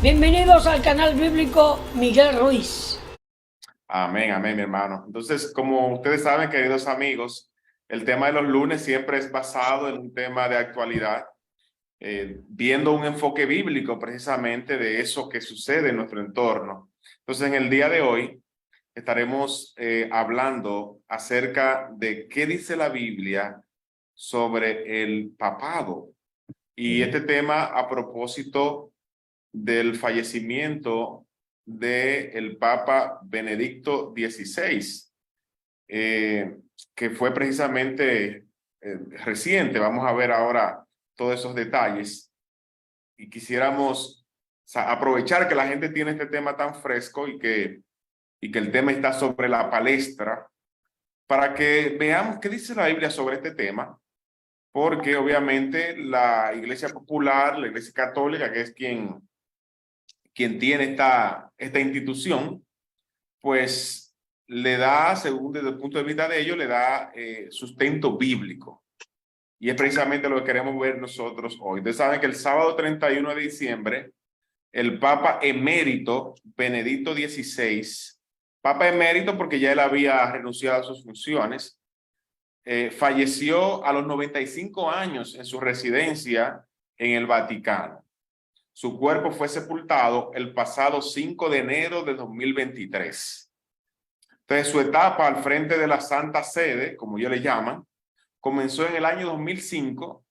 Bienvenidos al canal bíblico Miguel Ruiz. Amén, amén, mi hermano. Entonces, como ustedes saben, queridos amigos, el tema de los lunes siempre es basado en un tema de actualidad, viendo un enfoque bíblico precisamente de eso que sucede en nuestro entorno. Entonces, en el día de hoy estaremos hablando acerca de qué dice la Biblia sobre el papado. Y este tema a propósito del fallecimiento del Papa Benedicto XVI, que fue precisamente reciente. Vamos a ver ahora todos esos detalles y quisiéramos aprovechar que la gente tiene este tema tan fresco y que el tema está sobre la palestra para que veamos qué dice la Biblia sobre este tema, porque obviamente la Iglesia Popular, la Iglesia Católica, que es quien tiene esta institución, pues le da, según desde el punto de vista de ellos, le da sustento bíblico. Y es precisamente lo que queremos ver nosotros hoy. Ustedes saben que el sábado 31 de diciembre, el Papa emérito Benedicto XVI, Papa emérito porque ya él había renunciado a sus funciones, falleció a los 95 años en su residencia en el Vaticano. Su cuerpo fue sepultado el pasado 5 de enero de 2023. Entonces, su etapa al frente de la Santa Sede, como ellos le llaman, comenzó en el año 2005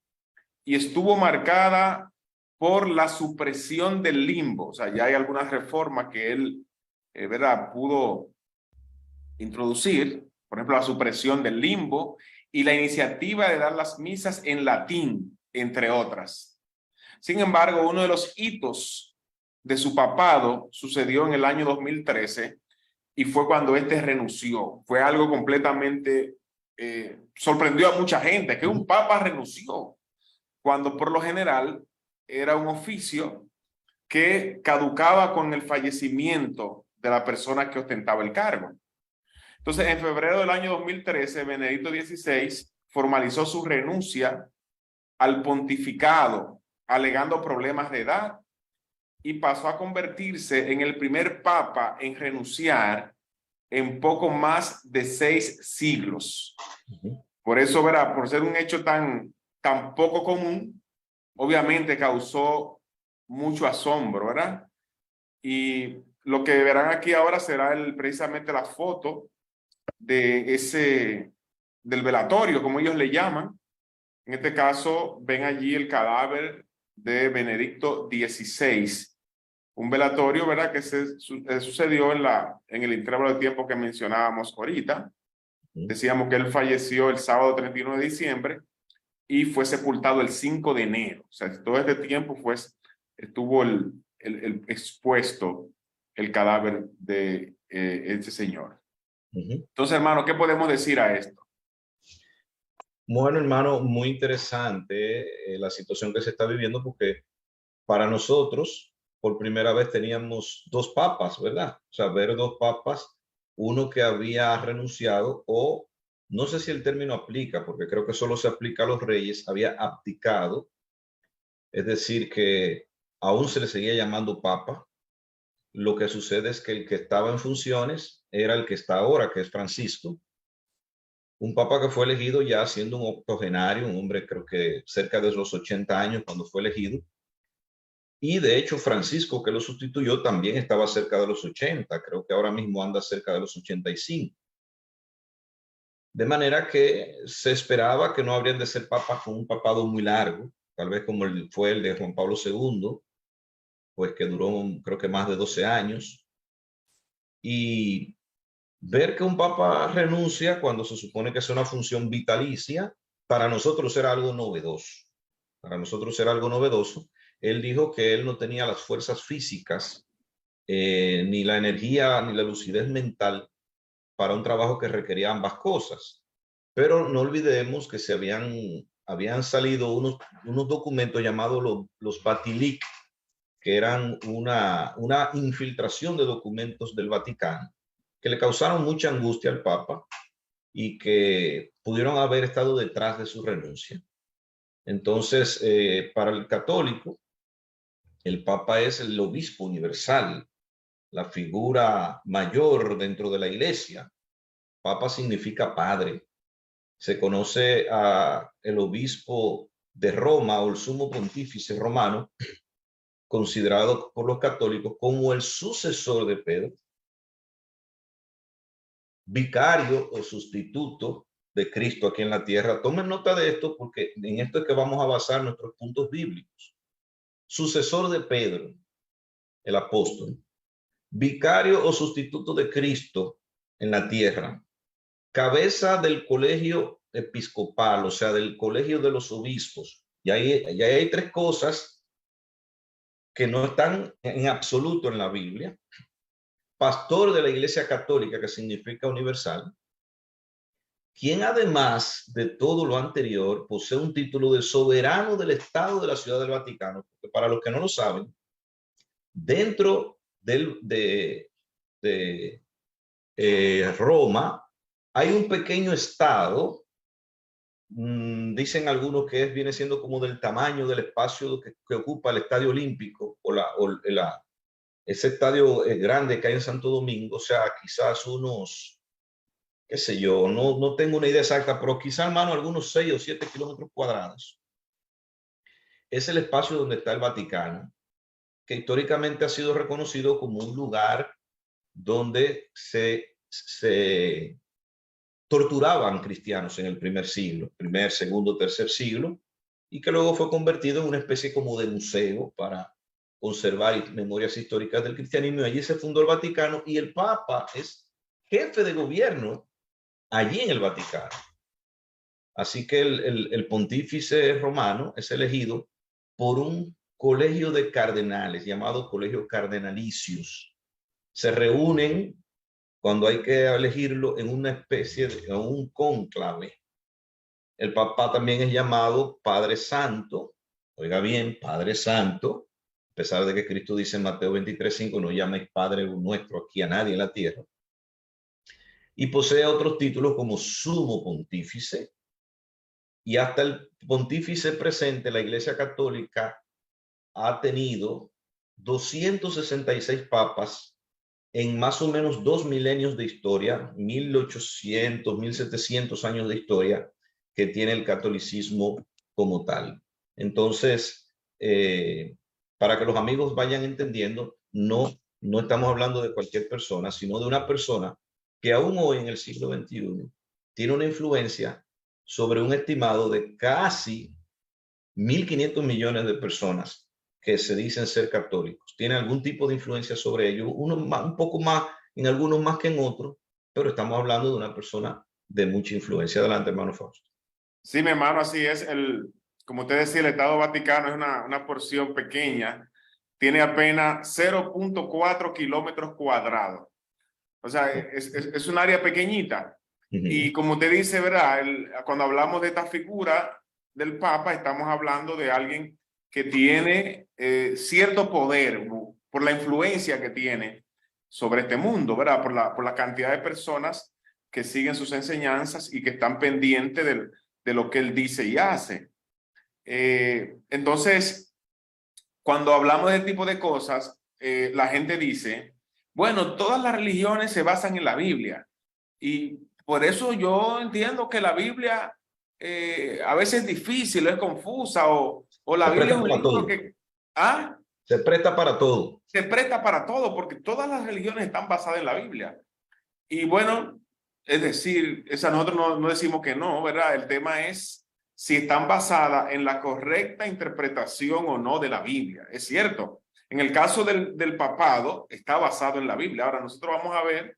y estuvo marcada por la supresión del limbo. O sea, ya hay algunas reformas que él, ¿verdad?, pudo introducir, por ejemplo, la supresión del limbo y la iniciativa de dar las misas en latín, entre otras. Sin embargo, uno de los hitos de su papado sucedió en el año 2013 y fue cuando este renunció. Fue algo completamente, sorprendió a mucha gente, que un papa renunció, cuando por lo general era un oficio que caducaba con el fallecimiento de la persona que ostentaba el cargo. Entonces, en febrero del año 2013, Benedicto XVI formalizó su renuncia al pontificado, alegando problemas de edad, y pasó a convertirse en el primer papa en renunciar en poco más de 6 siglos. Por eso, verá, por ser un hecho tan poco común, obviamente causó mucho asombro, ¿verdad? Y lo que verán aquí ahora será precisamente la foto del velatorio, como ellos le llaman. En este caso, ven allí el cadáver de Benedicto XVI, un velatorio, ¿verdad?, que sucedió en el intervalo de tiempo que mencionábamos ahorita. Decíamos que él falleció el sábado 31 de diciembre y fue sepultado el 5 de enero. O sea, todo este tiempo estuvo expuesto el cadáver de este señor. Entonces, hermano, ¿qué podemos decir a esto? Bueno, hermano, muy interesante la situación que se está viviendo, porque para nosotros, por primera vez teníamos dos papas, ¿verdad? O sea, ver dos papas, uno que había renunciado, o no sé si el término aplica, porque creo que solo se aplica a los reyes, había abdicado, es decir, que aún se le seguía llamando papa. Lo que sucede es que el que estaba en funciones era el que está ahora, que es Francisco. Un papa que fue elegido ya siendo un octogenario, un hombre creo que cerca de los 80 años cuando fue elegido. Y de hecho Francisco, que lo sustituyó, también estaba cerca de los 80, creo que ahora mismo anda cerca de los 85. De manera que se esperaba que no habrían de ser papas con un papado muy largo, tal vez como fue el de Juan Pablo II, pues que duró creo que más de 12 años. Y ver que un papa renuncia cuando se supone que es una función vitalicia, para nosotros era algo novedoso. Para nosotros era algo novedoso. Él dijo que él no tenía las fuerzas físicas, ni la energía, ni la lucidez mental para un trabajo que requería ambas cosas. Pero no olvidemos que habían salido unos documentos llamados los Batilic, que eran una infiltración de documentos del Vaticano, que le causaron mucha angustia al Papa y que pudieron haber estado detrás de su renuncia. Entonces, para el católico, El Papa es el obispo universal, la figura mayor dentro de la Iglesia. Papa significa padre. Se conoce a el obispo de Roma o el sumo pontífice romano, considerado por los católicos como el sucesor de Pedro, vicario o sustituto de Cristo aquí en la tierra. Tomen nota de esto porque en esto es que vamos a basar nuestros puntos bíblicos. Sucesor de Pedro, el apóstol, vicario o sustituto de Cristo en la tierra, cabeza del colegio episcopal, o sea, del colegio de los obispos. Y ahí hay tres cosas que no están en absoluto en la Biblia. Pastor de la Iglesia Católica, que significa universal, quien además de todo lo anterior posee un título de soberano del Estado de la Ciudad del Vaticano, porque para los que no lo saben, dentro de Roma hay un pequeño estado, dicen algunos que viene siendo como del tamaño del espacio que ocupa el Estadio Olímpico ese estadio grande que hay en Santo Domingo, o sea, quizás unos, qué sé yo, no tengo una idea exacta, pero quizás, hermano, algunos 6 o 7 kilómetros cuadrados. Es el espacio donde está el Vaticano, que históricamente ha sido reconocido como un lugar donde se torturaban cristianos en el primer siglo, primer, segundo, tercer siglo, y que luego fue convertido en una especie como de museo para conservar memorias históricas del cristianismo. Y allí se fundó el Vaticano y el Papa es jefe de gobierno allí en el Vaticano. Así que el pontífice romano es elegido por un colegio de cardenales llamado Colegio Cardenalicius. Se reúnen cuando hay que elegirlo en una especie de un cónclave. El Papa también es llamado Padre Santo. Oiga bien, Padre Santo, a pesar de que Cristo dice en Mateo 23:5, no llaméis Padre nuestro aquí a nadie en la tierra. Y posee otros títulos como Sumo Pontífice. Y hasta el pontífice presente, la Iglesia Católica ha tenido 266 papas en más o menos 2 milenios de historia, 1800, 1700 años de historia que tiene el catolicismo como tal. Entonces, para que los amigos vayan entendiendo, no estamos hablando de cualquier persona, sino de una persona que aún hoy en el siglo XXI tiene una influencia sobre un estimado de casi 1.500 millones de personas que se dicen ser católicos. Tiene algún tipo de influencia sobre ellos, un poco más, en algunos más que en otros, pero estamos hablando de una persona de mucha influencia. Adelante, hermano Fausto. Sí, mi hermano, así es. Como usted decía, el Estado Vaticano es una porción pequeña, tiene apenas 0.4 kilómetros cuadrados. O sea, es un área pequeñita. Y como usted dice, ¿verdad? Cuando hablamos de esta figura del Papa, estamos hablando de alguien que tiene cierto poder por la influencia que tiene sobre este mundo, ¿verdad? Por la cantidad de personas que siguen sus enseñanzas y que están pendientes de lo que él dice y hace. Entonces, cuando hablamos de este tipo de cosas, la gente dice, bueno, todas las religiones se basan en la Biblia. Y por eso yo entiendo que la Biblia a veces es difícil, es confusa, o la Biblia es un libro que... ¿Ah? Se presta para todo. Se presta para todo, porque todas las religiones están basadas en la Biblia. Y bueno, es decir, nosotros no decimos que no, ¿verdad? El tema es si están basadas en la correcta interpretación o no de la Biblia. Es cierto, en el caso del papado está basado en la Biblia. Ahora nosotros vamos a ver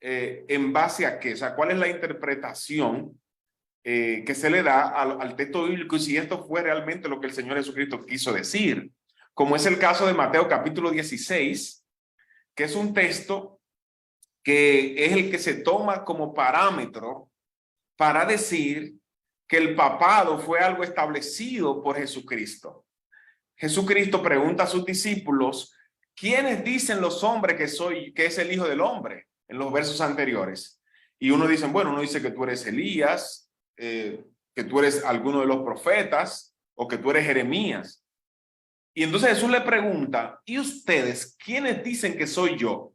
en base a qué, o sea, cuál es la interpretación que se le da al texto bíblico y si esto fue realmente lo que el Señor Jesucristo quiso decir. Como es el caso de Mateo capítulo 16, que es un texto que es el que se toma como parámetro para decir que el papado fue algo establecido por Jesucristo. Jesucristo pregunta a sus discípulos, ¿quiénes dicen los hombres que es el Hijo del Hombre? En los versos anteriores. Y uno dice, bueno, uno dice que tú eres Elías, que tú eres alguno de los profetas o que tú eres Jeremías. Y entonces Jesús le pregunta, ¿y ustedes quiénes dicen que soy yo?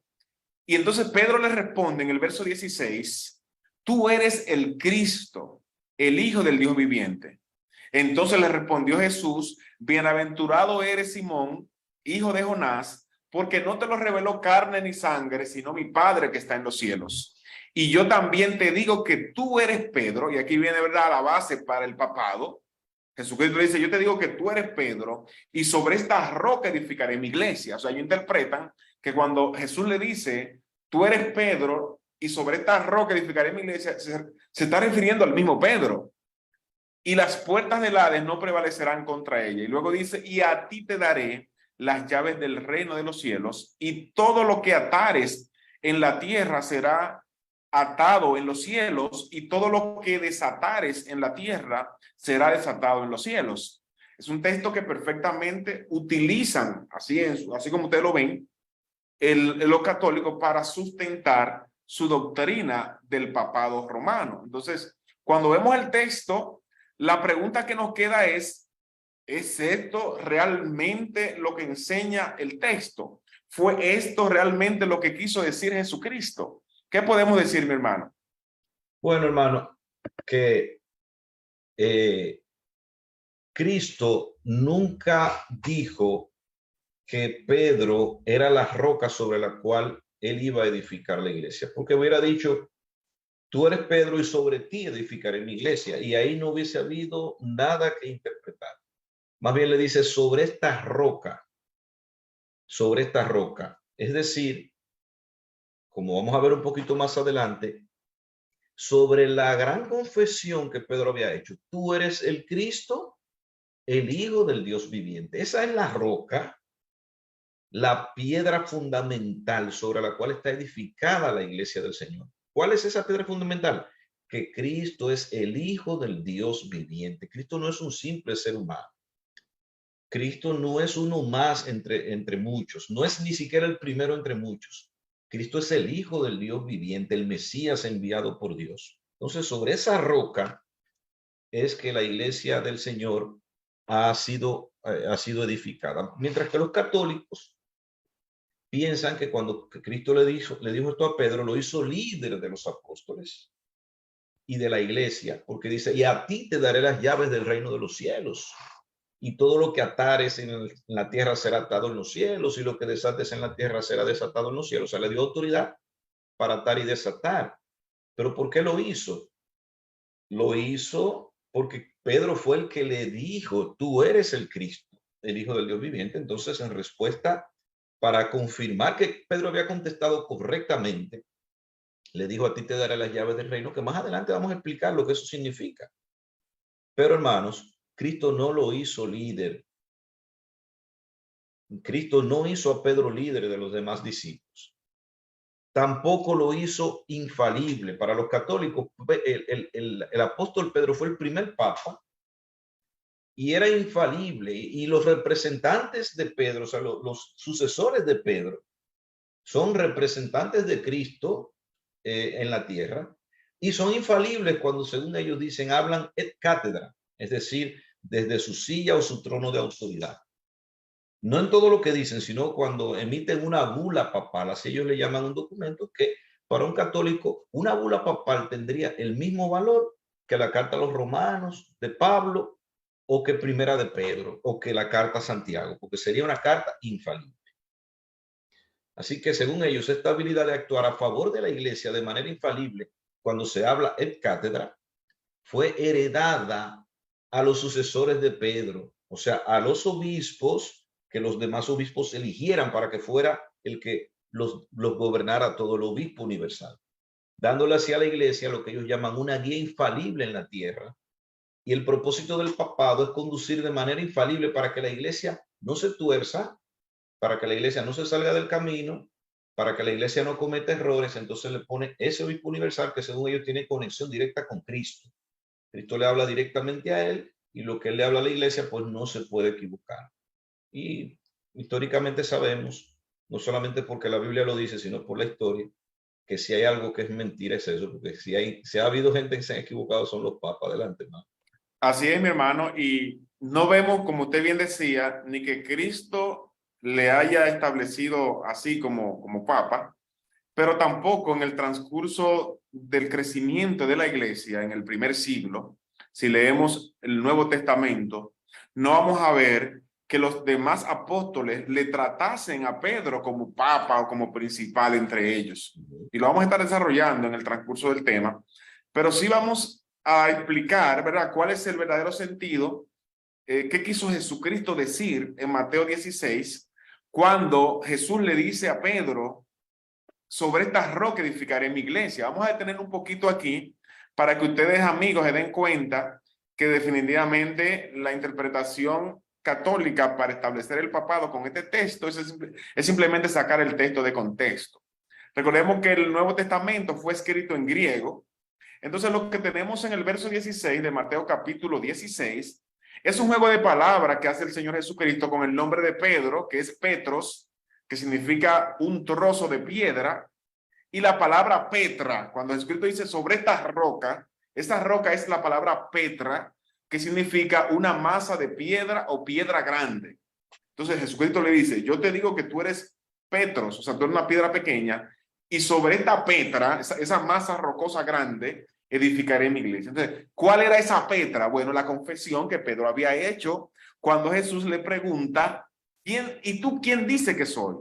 Y entonces Pedro le responde en el verso 16, tú eres el Cristo, el Hijo del Dios viviente. Entonces le respondió Jesús, bienaventurado eres Simón, hijo de Jonás, porque no te lo reveló carne ni sangre, sino mi Padre que está en los cielos. Y yo también te digo que tú eres Pedro, y aquí viene, ¿verdad?, la base para el papado. Jesucristo dice, yo te digo que tú eres Pedro, y sobre esta roca edificaré mi iglesia. O sea, ellos interpretan que cuando Jesús le dice, tú eres Pedro, y sobre esta roca edificaré mi iglesia, se está refiriendo al mismo Pedro. Y las puertas del Hades no prevalecerán contra ella. Y luego dice, y a ti te daré las llaves del reino de los cielos, y todo lo que atares en la tierra será atado en los cielos, y todo lo que desatares en la tierra será desatado en los cielos. Es un texto que perfectamente utilizan, así como ustedes lo ven, los católicos para sustentar su doctrina del papado romano. Entonces, cuando vemos el texto, la pregunta que nos queda ¿es esto realmente lo que enseña el texto? ¿Fue esto realmente lo que quiso decir Jesucristo? ¿Qué podemos decir, mi hermano? Bueno, hermano, que Cristo nunca dijo que Pedro era la roca sobre la cual él iba a edificar la iglesia, porque hubiera dicho, tú eres Pedro y sobre ti edificaré mi iglesia, y ahí no hubiese habido nada que interpretar. Más bien le dice sobre esta roca, es decir, como vamos a ver un poquito más adelante, sobre la gran confesión que Pedro había hecho, tú eres el Cristo, el Hijo del Dios viviente. Esa es la roca, la piedra fundamental sobre la cual está edificada la iglesia del Señor. ¿Cuál es esa piedra fundamental? Que Cristo es el Hijo del Dios viviente. Cristo no es un simple ser humano. Cristo no es uno más entre muchos. No es ni siquiera el primero entre muchos. Cristo es el Hijo del Dios viviente, el Mesías enviado por Dios. Entonces, sobre esa roca es que la iglesia del Señor ha sido edificada. Mientras que los católicos piensan que cuando Cristo le dijo esto a Pedro, lo hizo líder de los apóstoles y de la iglesia, porque dice, y a ti te daré las llaves del reino de los cielos, y todo lo que atares en la tierra será atado en los cielos, y lo que desates en la tierra será desatado en los cielos. O sea, le dio autoridad para atar y desatar. ¿Pero por qué lo hizo? Lo hizo porque Pedro fue el que le dijo, tú eres el Cristo, el Hijo del Dios viviente. Entonces, en respuesta, para confirmar que Pedro había contestado correctamente, le dijo, a ti te daré las llaves del reino, que más adelante vamos a explicar lo que eso significa. Pero, hermanos, Cristo no lo hizo líder. Cristo no hizo a Pedro líder de los demás discípulos. Tampoco lo hizo infalible. Para los católicos, el apóstol Pedro fue el primer papa y era infalible. Y los representantes de Pedro, o sea, los sucesores de Pedro, son representantes de Cristo en la tierra y son infalibles cuando, según ellos dicen, hablan et cátedra, es decir, desde su silla o su trono de autoridad. No en todo lo que dicen, sino cuando emiten una bula papal, así ellos le llaman un documento que para un católico una bula papal tendría el mismo valor que la carta a los romanos de Pablo o que primera de Pedro o que la carta a Santiago, porque sería una carta infalible. Así que según ellos, esta habilidad de actuar a favor de la iglesia de manera infalible cuando se habla et cátedra fue heredada a los sucesores de Pedro, o sea, a los obispos, que los demás obispos eligieran para que fuera el que los gobernara todo, el obispo universal, dándole así a la iglesia lo que ellos llaman una guía infalible en la tierra. Y el propósito del papado es conducir de manera infalible para que la iglesia no se tuerza, para que la iglesia no se salga del camino, para que la iglesia no cometa errores. Entonces le pone ese obispo universal que según ellos tiene conexión directa con Cristo. Cristo le habla directamente a él y lo que él le habla a la iglesia pues no se puede equivocar. Y históricamente sabemos, no solamente porque la Biblia lo dice, sino por la historia, que si hay algo que es mentira es eso, porque si ha habido gente que se ha equivocado son los papas. Adelante, hermano. Así es, mi hermano, y no vemos, como usted bien decía, ni que Cristo le haya establecido así como papa, pero tampoco en el transcurso del crecimiento de la iglesia en el primer siglo, si leemos el Nuevo Testamento, no vamos a ver que los demás apóstoles le tratasen a Pedro como papa o como principal entre ellos. Y lo vamos a estar desarrollando en el transcurso del tema, pero sí vamos a explicar, ¿verdad?, cuál es el verdadero sentido, qué quiso Jesucristo decir en Mateo 16, cuando Jesús le dice a Pedro: sobre esta roca edificaré mi iglesia. Vamos a detener un poquito aquí para que ustedes, amigos, se den cuenta que definitivamente la interpretación católica para establecer el papado con este texto es simplemente sacar el texto de contexto. Recordemos que el Nuevo Testamento fue escrito en griego. Entonces lo que tenemos en el verso 16 de Mateo capítulo 16 es un juego de palabras que hace el Señor Jesucristo con el nombre de Pedro, que es Petros, que significa un trozo de piedra, y la palabra Petra. Cuando Jesucristo dice sobre esta roca, esa roca es la palabra Petra, que significa una masa de piedra o piedra grande. Entonces Jesucristo le dice: yo te digo que tú eres Petros, o sea, tú eres una piedra pequeña, y sobre esta Petra, esa masa rocosa grande, edificaré mi iglesia. Entonces, ¿cuál era esa Petra? Bueno, la confesión que Pedro había hecho cuando Jesús le pregunta: ¿y tú quién dice que soy?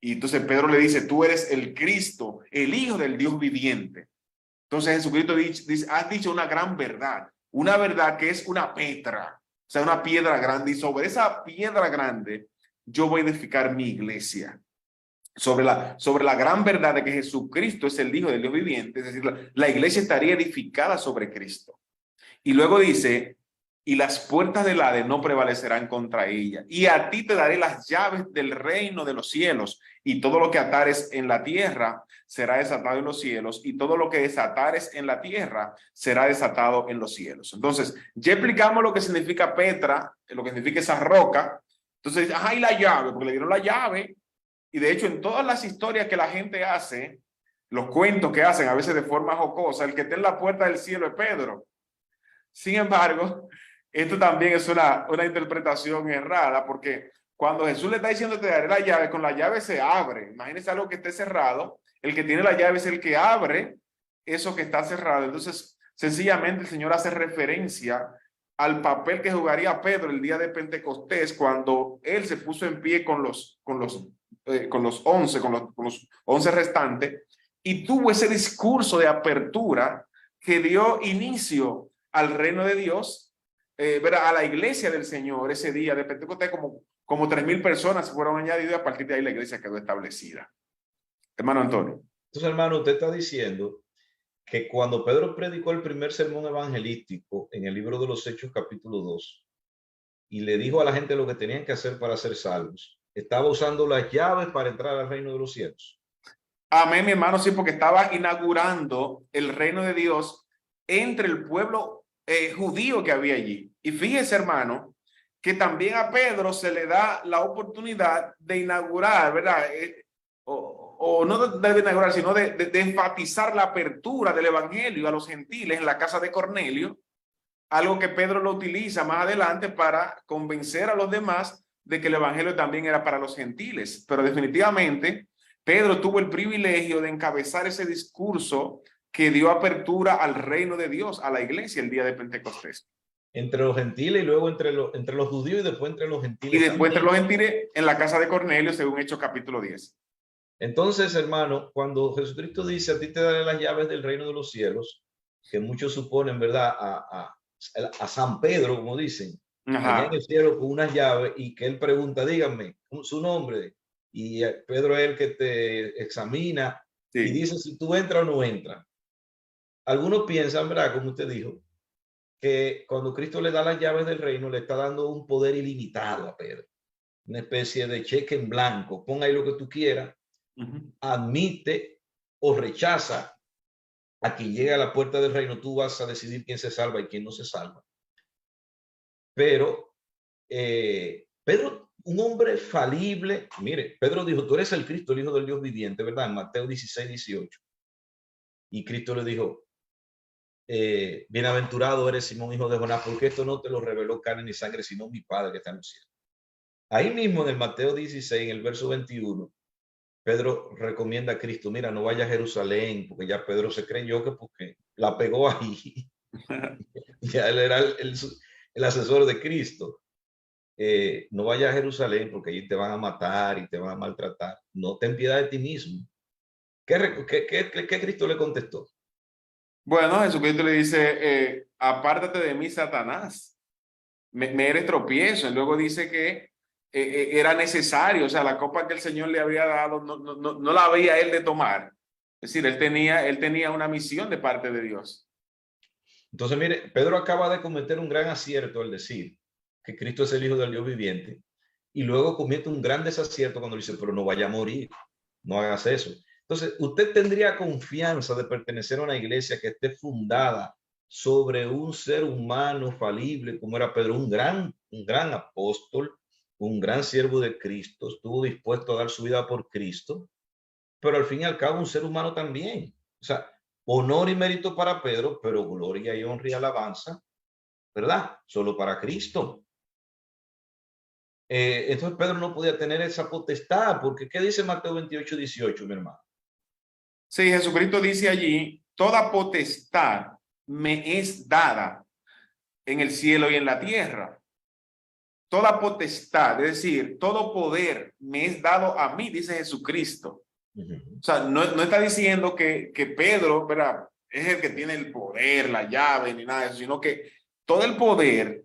Y entonces Pedro le dice: tú eres el Cristo, el Hijo del Dios viviente. Entonces Jesucristo dice: has dicho una gran verdad, una verdad que es una Petra, o sea, una piedra grande, y sobre esa piedra grande yo voy a edificar mi iglesia. Sobre la gran verdad de que Jesucristo es el Hijo del Dios viviente, es decir, la iglesia estaría edificada sobre Cristo. Y luego dice: y las puertas del Hades no prevalecerán contra ella. Y a ti te daré las llaves del reino de los cielos. Y todo lo que atares en la tierra será desatado en los cielos. Y todo lo que desatares en la tierra será desatado en los cielos. Entonces, ya explicamos lo que significa Petra, lo que significa esa roca. Entonces, ajá, y la llave, porque le dieron la llave. Y de hecho, en todas las historias que la gente hace, los cuentos que hacen, a veces de forma jocosa, el que está en la puerta del cielo es Pedro. Sin embargo, esto también es una interpretación errada, porque cuando Jesús le está diciendo te daré la llave, con la llave se abre. Imagínense algo que esté cerrado. El que tiene la llave es el que abre eso que está cerrado. Entonces, sencillamente el Señor hace referencia al papel que jugaría Pedro el día de Pentecostés, cuando él se puso en pie con los 11 restantes, y tuvo ese discurso de apertura que dio inicio al reino de Dios, a la iglesia del Señor. Ese día de Pentecostés como 3,000 personas fueron añadidas. A partir de ahí la iglesia quedó establecida. Hermano Antonio. Entonces, hermano, usted está diciendo que cuando Pedro predicó el primer sermón evangelístico en el libro de los Hechos capítulo 2 y le dijo a la gente lo que tenían que hacer para ser salvos, estaba usando las llaves para entrar al reino de los cielos. Amén, mi hermano, sí, porque estaba inaugurando el reino de Dios entre el pueblo judío que había allí. Y fíjese, hermano, que también a Pedro se le da la oportunidad de inaugurar, ¿verdad? O no de inaugurar, sino de enfatizar la apertura del evangelio a los gentiles en la casa de Cornelio, algo que Pedro lo utiliza más adelante para convencer a los demás de que el evangelio también era para los gentiles. Pero definitivamente Pedro tuvo el privilegio de encabezar ese discurso que dio apertura al reino de Dios, a la iglesia, el día de Pentecostés. Entre los gentiles y luego entre los judíos y después entre los gentiles. Y después entre los gentiles en la casa de Cornelio, según Hechos capítulo 10. Entonces, hermano, cuando Jesucristo dice: a ti te daré las llaves del reino de los cielos, que muchos suponen, ¿verdad?, a San Pedro, como dicen, allá en el cielo con unas llaves, y que él pregunta: díganme su nombre. Y Pedro es el que te examina, sí, y dice si tú entras o no entras. Algunos piensan, ¿verdad?, como usted dijo, que cuando Cristo le da las llaves del reino, le está dando un poder ilimitado a Pedro. Una especie de cheque en blanco. Pon ahí lo que tú quieras. Admite o rechaza a quien llegue a la puerta del reino. Tú vas a decidir quién se salva y quién no se salva. Pero Pedro, un hombre falible, mire, Pedro dijo: tú eres el Cristo, el Hijo del Dios viviente, ¿verdad? En Mateo 16, 18. Y Cristo le dijo: bienaventurado eres Simón, hijo de Jonás, porque esto no te lo reveló carne ni sangre, sino mi Padre que está en los cielos. Ahí mismo en el Mateo 16, en el verso 21, Pedro recomienda a Cristo, mira, no vaya a Jerusalén, porque ya Pedro se creyó que porque la pegó ahí, ya él era el asesor de Cristo. No vaya a Jerusalén porque allí te van a matar y te van a maltratar. No ten piedad de ti mismo. ¿Qué Cristo le contestó? Bueno, Jesucristo le dice, apártate de mí, Satanás, me eres tropiezo. Y luego dice que era necesario, o sea, la copa que el Señor le había dado no la había él de tomar. Es decir, él tenía una misión de parte de Dios. Entonces, mire, Pedro acaba de cometer un gran acierto al decir que Cristo es el Hijo del Dios viviente, y luego comete un gran desacierto cuando dice, pero no vaya a morir, no hagas eso. Entonces, usted tendría confianza de pertenecer a una iglesia que esté fundada sobre un ser humano falible como era Pedro, un gran apóstol, un gran siervo de Cristo, estuvo dispuesto a dar su vida por Cristo, pero al fin y al cabo un ser humano también. O sea, honor y mérito para Pedro, pero gloria y honra y alabanza, ¿verdad? Solo para Cristo. Entonces Pedro no podía tener esa potestad, porque ¿qué dice Mateo 28, 18, mi hermano? Sí, Jesucristo dice allí, toda potestad me es dada en el cielo y en la tierra. Toda potestad, es decir, todo poder me es dado a mí, dice Jesucristo. O sea, no está diciendo que Pedro, ¿verdad?, es el que tiene el poder, la llave, ni nada de eso, sino que todo el poder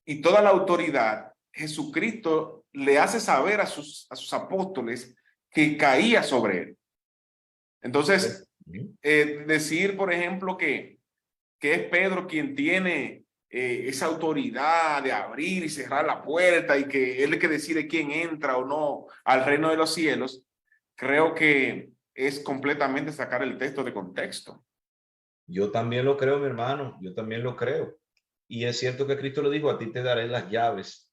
y toda la autoridad, Jesucristo le hace saber a sus apóstoles que caía sobre él. Entonces, decir, por ejemplo, que es Pedro quien tiene esa autoridad de abrir y cerrar la puerta y que él es el que decide quién entra o no al reino de los cielos, creo que es completamente sacar el texto de contexto. Yo también lo creo, mi hermano, yo también lo creo. Y es cierto que Cristo le dijo, a ti te daré las llaves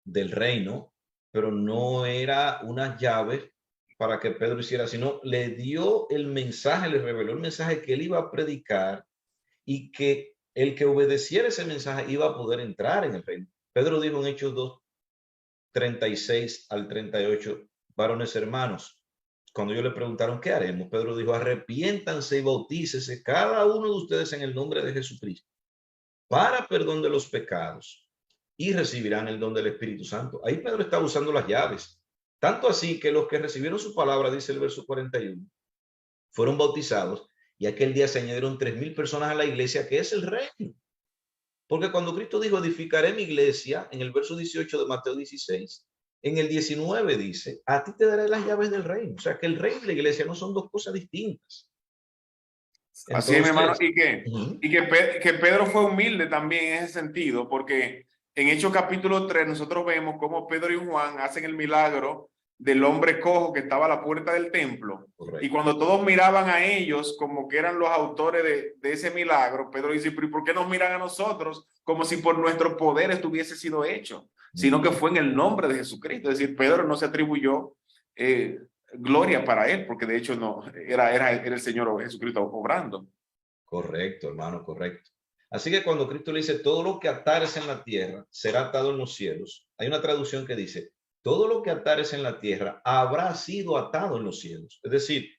del reino, pero no era unas llaves para que Pedro hiciera, sino le dio el mensaje, le reveló el mensaje que él iba a predicar y que el que obedeciera ese mensaje iba a poder entrar en el reino. Pedro dijo en Hechos 2, 36 al 38, varones hermanos, cuando ellos le preguntaron qué haremos, Pedro dijo, arrepiéntanse y bautícese cada uno de ustedes en el nombre de Jesucristo para perdón de los pecados y recibirán el don del Espíritu Santo. Ahí Pedro está usando las llaves, tanto así que los que recibieron su palabra, dice el verso 41, fueron bautizados y aquel día se añadieron 3,000 personas a la iglesia, que es el reino. Porque cuando Cristo dijo, edificaré mi iglesia, en el verso 18 de Mateo 16, en el 19 dice, a ti te daré las llaves del reino. O sea, que el reino y la iglesia no son dos cosas distintas. Así es, mi hermano, que Pedro fue humilde también en ese sentido, porque en Hechos capítulo 3 nosotros vemos cómo Pedro y Juan hacen el milagro del hombre cojo que estaba a la puerta del templo. Correcto. Y cuando todos miraban a ellos como que eran los autores de ese milagro, Pedro dice, ¿pero por qué nos miran a nosotros como si por nuestro poder estuviese sido hecho? Sino que fue en el nombre de Jesucristo. Es decir, Pedro no se atribuyó gloria para él, porque de hecho no era el Señor Jesucristo obrando. Correcto, hermano, correcto. Así que cuando Cristo le dice, todo lo que atares en la tierra será atado en los cielos, hay una traducción que dice, todo lo que atares en la tierra habrá sido atado en los cielos. Es decir,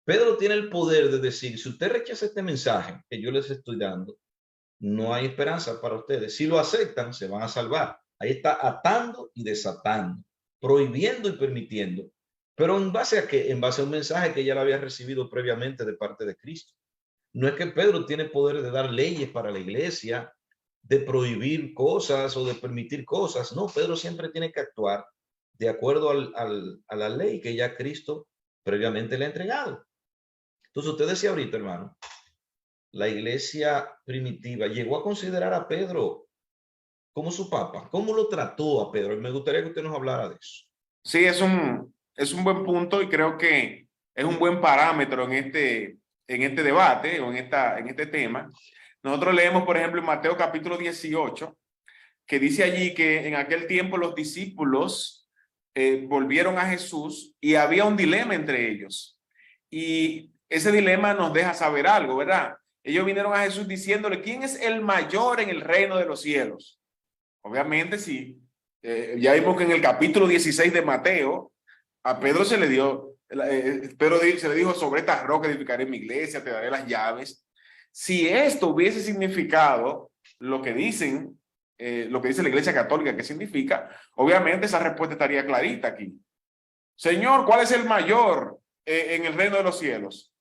Pedro tiene el poder de decir, si usted rechaza este mensaje que yo les estoy dando, no hay esperanza para ustedes. Si lo aceptan, se van a salvar. Ahí está atando y desatando, prohibiendo y permitiendo. Pero ¿en base a qué? En base a un mensaje que ya lo había recibido previamente de parte de Cristo. No es que Pedro tiene poder de dar leyes para la iglesia, de prohibir cosas o de permitir cosas. No, Pedro siempre tiene que actuar de acuerdo a la ley que ya Cristo previamente le ha entregado. Entonces usted decía ahorita, hermano, la iglesia primitiva llegó a considerar a Pedro como su papa. ¿Cómo lo trató a Pedro? Me gustaría que usted nos hablara de eso. Sí, es un buen punto y creo que es un buen parámetro en este debate o en este tema. Nosotros leemos, por ejemplo, en Mateo capítulo 18, que dice allí que en aquel tiempo los discípulos volvieron a Jesús y había un dilema entre ellos. Y ese dilema nos deja saber algo, ¿verdad? ellos vinieron a Jesús diciéndole, ¿quién es el mayor en el reino de los cielos? Obviamente, sí. Ya vimos que en el capítulo 16 de Mateo, a Pedro se le dio, Pedro se le dijo, sobre esta roca edificaré mi iglesia, te daré las llaves. Si esto hubiese significado lo que dicen, lo que dice la Iglesia Católica que significa, obviamente esa respuesta estaría clarita aquí. Señor, ¿cuál es el mayor en el reino de los cielos?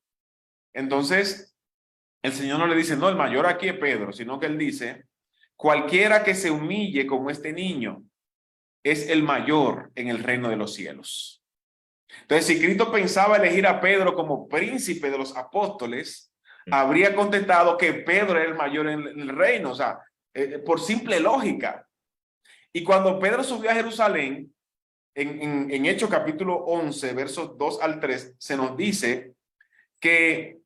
Entonces, el Señor no le dice, no, el mayor aquí es Pedro, sino que él dice, cualquiera que se humille como este niño es el mayor en el reino de los cielos. Entonces, si Cristo pensaba elegir a Pedro como príncipe de los apóstoles, habría contestado que Pedro era el mayor en el reino, o sea, por simple lógica. Y cuando Pedro subió a Jerusalén, en Hechos capítulo 11, versos 2 al 3, se nos dice que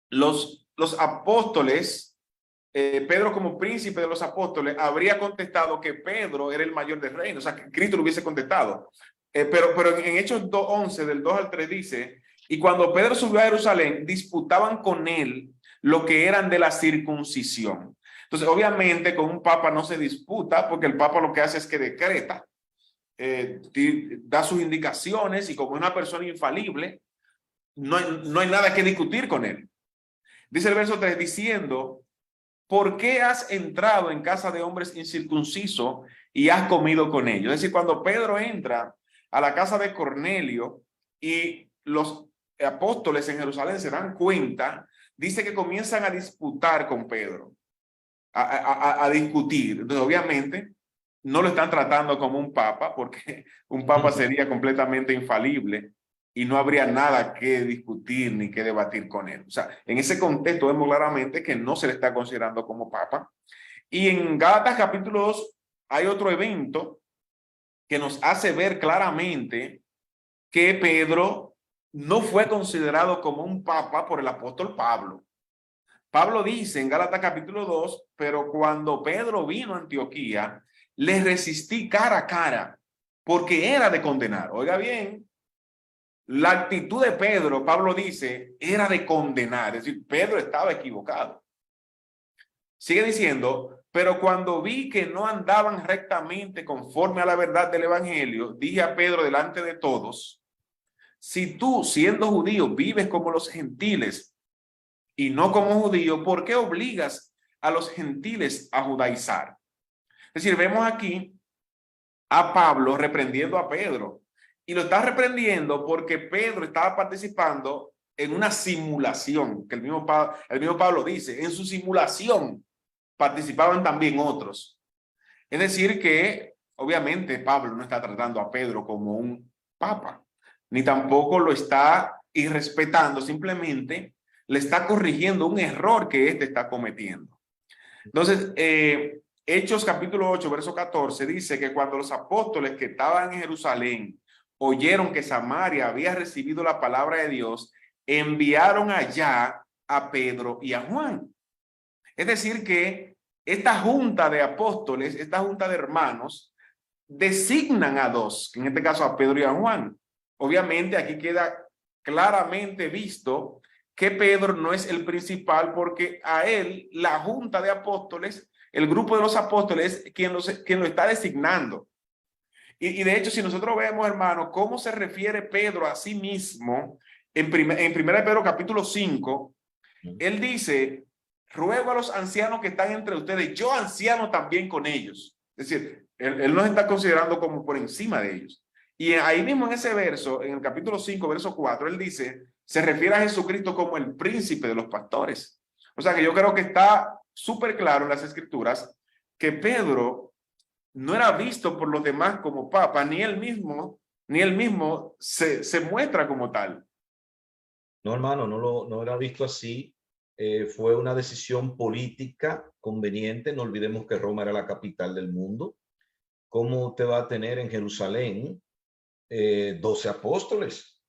los apóstoles, Pedro como príncipe de los apóstoles, habría contestado que Pedro era el mayor del reino, o sea, que Cristo lo hubiese contestado. Pero en Hechos 11, del 2 al 3 dice, y cuando Pedro subió a Jerusalén, disputaban con él lo que eran de la circuncisión. Entonces, obviamente, con un papa no se disputa, porque el papa lo que hace es que decreta, da sus indicaciones, y como es una persona infalible, no hay nada que discutir con él. Dice el verso 3, diciendo, ¿por qué has entrado en casa de hombres incircuncisos y has comido con ellos? Es decir, cuando Pedro entra a la casa de Cornelio y los apóstoles en Jerusalén se dan cuenta, dice que comienzan a disputar con Pedro, a discutir. Entonces, obviamente, no lo están tratando como un papa, porque un papa sería completamente infalible y no habría nada que discutir ni que debatir con él. O sea, en ese contexto vemos claramente que no se le está considerando como papa. Y en Gálatas capítulo 2 hay otro evento que nos hace ver claramente que Pedro no fue considerado como un papa por el apóstol Pablo. Pablo dice en Gálatas capítulo 2, pero cuando Pedro vino a Antioquía, le resistí cara a cara, porque era de condenar. Oiga bien, la actitud de Pedro, Pablo dice, era de condenar. Es decir, Pedro estaba equivocado. Sigue diciendo, pero cuando vi que no andaban rectamente conforme a la verdad del evangelio, dije a Pedro delante de todos, si tú, siendo judío, vives como los gentiles y no como judío, ¿por qué obligas a los gentiles a judaizar? Es decir, vemos aquí a Pablo reprendiendo a Pedro. Y lo está reprendiendo porque Pedro estaba participando en una simulación, que el mismo Pablo dice, en su simulación participaban también otros. Es decir que, obviamente, Pablo no está tratando a Pedro como un papa, ni tampoco lo está irrespetando, simplemente le está corrigiendo un error que éste está cometiendo. Entonces, Hechos capítulo 8, verso 14, dice que cuando los apóstoles que estaban en Jerusalén oyeron que Samaria había recibido la palabra de Dios, enviaron allá a Pedro y a Juan. Es decir que esta junta de apóstoles, esta junta de hermanos, designan a dos, en este caso a Pedro y a Juan. Obviamente aquí queda claramente visto que Pedro no es el principal, porque a él la junta de apóstoles, el grupo de los apóstoles es quien lo está designando. Y de hecho, si nosotros vemos, hermano, cómo se refiere Pedro a sí mismo en 1 Pedro capítulo 5, él dice, ruego a los ancianos que están entre ustedes, yo anciano también con ellos. Es decir, él nos está considerando como por encima de ellos. Y ahí mismo en ese verso, en el capítulo 5, verso 4, él dice, se refiere a Jesucristo como el príncipe de los pastores. O sea que yo creo que está súper claro en las escrituras que Pedro no era visto por los demás como papa, ni él mismo se muestra como tal. No, hermano, no era visto así. Fue una decisión política conveniente. No olvidemos que Roma era la capital del mundo. ¿Cómo usted va a tener en Jerusalén 12 apóstoles?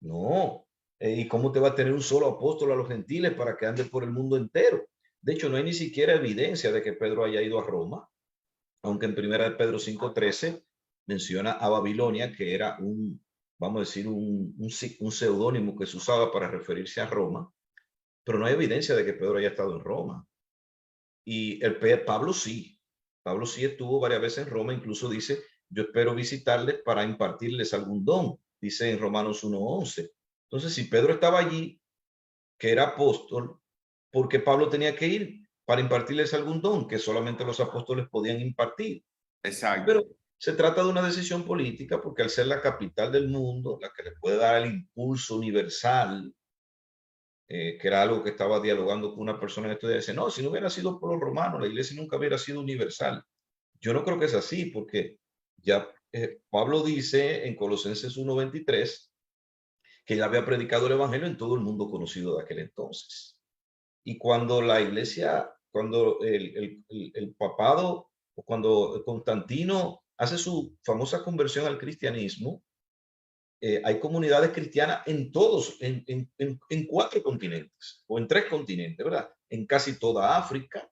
No. ¿Y cómo usted va a tener un solo apóstol a los gentiles para que ande por el mundo entero? De hecho, no hay ni siquiera evidencia de que Pedro haya ido a Roma, aunque en 1 Pedro 5:13 menciona a Babilonia, que era vamos a decir, un seudónimo que se usaba para referirse a Roma. pero no hay evidencia de que Pedro haya estado en Roma. Y Pablo sí. Pablo sí estuvo varias veces en Roma, incluso dice, yo espero visitarles para impartirles algún don, dice en Romanos 1:11. Entonces, si Pedro estaba allí, que era apóstol, ¿por qué Pablo tenía que ir para impartirles algún don que solamente los apóstoles podían impartir? Exacto. Pero se trata de una decisión política porque al ser la capital del mundo, la que le puede dar el impulso universal, que era algo que estaba dialogando con una persona en estos días, dice, no, si no hubiera sido por los romanos, la iglesia nunca hubiera sido universal. Yo no creo que es así, porque ya Pablo dice en Colosenses 1:23 que ya había predicado el evangelio en todo el mundo conocido de aquel entonces. Y cuando la iglesia, cuando el papado, o cuando Constantino hace su famosa conversión al cristianismo, hay comunidades cristianas en todos, en 4 continentes, o en 3 continentes, ¿verdad? En casi toda África,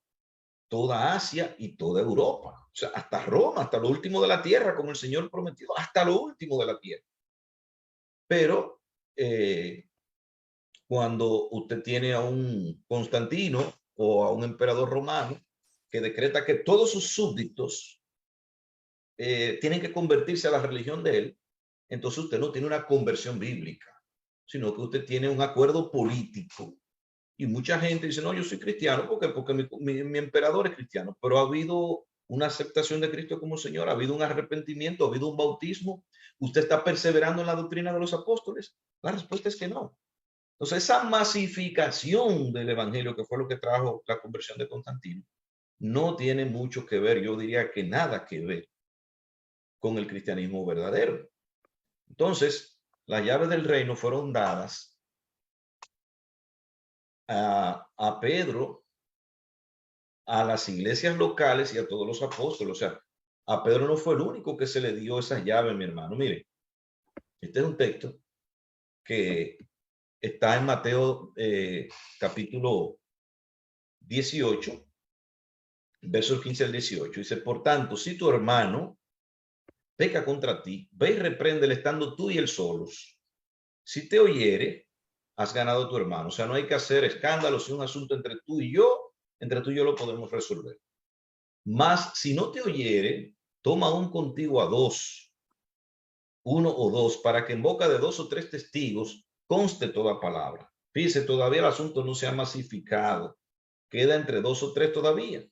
toda Asia y toda Europa. O sea, hasta Roma, hasta lo último de la tierra, como el Señor prometió, hasta lo último de la tierra. Pero cuando usted tiene a un Constantino o a un emperador romano que decreta que todos sus súbditos tienen que convertirse a la religión de él, entonces usted no tiene una conversión bíblica, sino que usted tiene un acuerdo político. Y mucha gente dice, no, yo soy cristiano porque mi emperador es cristiano, pero ha habido una aceptación de Cristo como Señor, ha habido un arrepentimiento, ha habido un bautismo. ¿Usted está perseverando en la doctrina de los apóstoles? La respuesta es que no. Entonces, esa masificación del evangelio, que fue lo que trajo la conversión de Constantino, no tiene mucho que ver, yo diría que nada que ver con el cristianismo verdadero. Entonces, las llaves del reino fueron dadas a Pedro, a las iglesias locales y a todos los apóstoles. O sea, a Pedro no fue el único que se le dio esas llaves, mi hermano. Mire, este es un texto que está en Mateo capítulo 18, versos 15 al 18. Dice, por tanto, si tu hermano peca contra ti, ve y repréndele estando tú y él solos. Si te oyere, has ganado a tu hermano. O sea, no hay que hacer escándalos, si un asunto entre tú y yo lo podemos resolver. Mas, si no te oyere, toma aún contigo a 2, 1 o 2, para que en boca de 2 o 3 testigos conste toda palabra. Fíjese, todavía el asunto no se ha masificado. Queda entre 2 o 3 todavía.